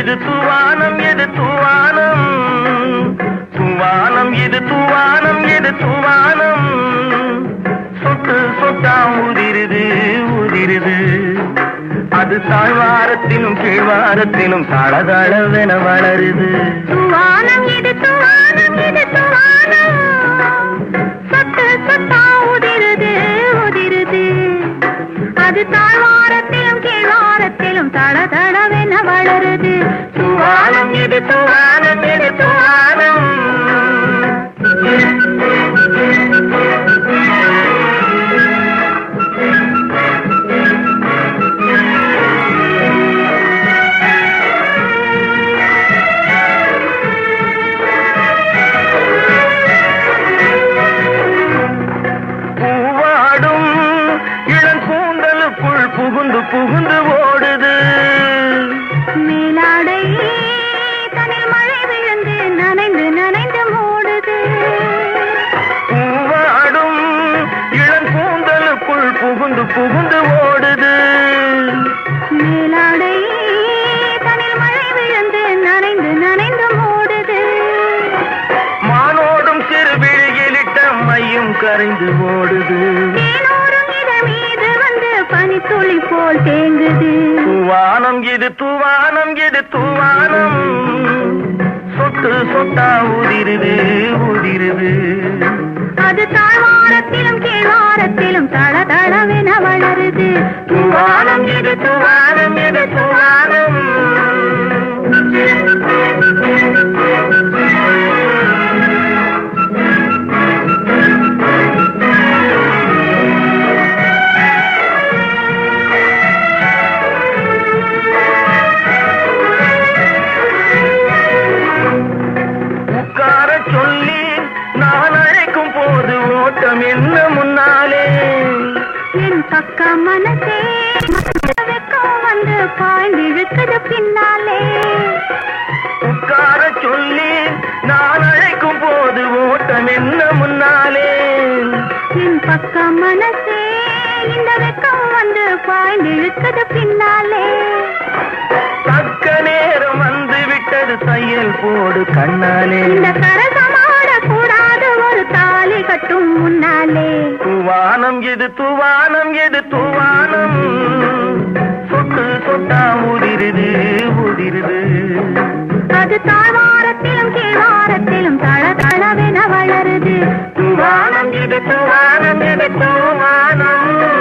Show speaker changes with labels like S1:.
S1: இது தூவானம், இது தூவானம், தூவானம் இது தூவானம், இது தூவானம். சொட்டு சொட்டா உதிருது உதிருது, அது தாழ்வாரத்திலும் கீழ்வாரத்திலும் தளதளவென வளருது.
S2: தூவானம் இது தூவானம், இது தூவானம், சொட்டு சொட்டா உதிருது உதிருது, அது தாழ்வாரத்திலும் கீழ்வாரத்திலும் தளதளவென வளருது.
S1: தூவானம் இது தூவானம், இது தூவானம். பூவாடும் இளங்கூந்தலுக்குள் புகுந்து புகுந்து ஓடுது.
S2: மேலாடை தனில் மழை விழுந்து நனைந்து நனைந்து மூடுது.
S1: பூவாடும் இளங்கூந்தலுக்குள் புகுந்து புகுந்து ஓடுது.
S2: மேலாடை தனில் மழை விழுந்து நனைந்து நனைந்து மூடுது.
S1: மானோடும் சிறு விழியிலிட்ட மையும் கரைந்து ஓடுது.
S2: தேனோரும் இதழ் மீது வந்து பனித்துளி போல் தேங்குது.
S1: தூவானம் இது தூவானம், இது தூவானம், சொட்டு சொட்டா உதிருது உதிருது,
S2: அது தாழ்வாரத்திலும் கீழ்வாரத்திலும் தளதளவென வளருது.
S1: தூவானம் இது தூவானம், இது தூவானம். உட்கார சொல்லி நான் அழைக்கும் போது ஓட்டம் என்ன முன்னாலே.
S2: என் பக்க மனசே வெக்கம் வந்து பாய்ந்திழுக்குது பின்னாலே.
S1: உட்கார சொல்லி நான் அழைக்கும் போது ஓட்டம் என்ன முன்னாலே.
S2: என் பக்க மனசே இந்த வெக்கம் வந்து பாய்ந்திழுக்குது பின்னாலே.
S1: தக்க நேரம் வந்து விட்டது, தையல் போடு கண்ணாலே.
S2: இந்த கரசமாட கூடாது ஒரு தாலி கட்டும் முன்னாலே.
S1: தூவானம் இது தூவானம், இது தூவானம், சொட்டு சொட்டா உதிருது உதிருது,
S2: அது தாழ்வாரத்திலும் கீழ்வாரத்திலும் தளதளவென வளருது.
S1: தூவானம் இது தூவானம், இது தூவானம்.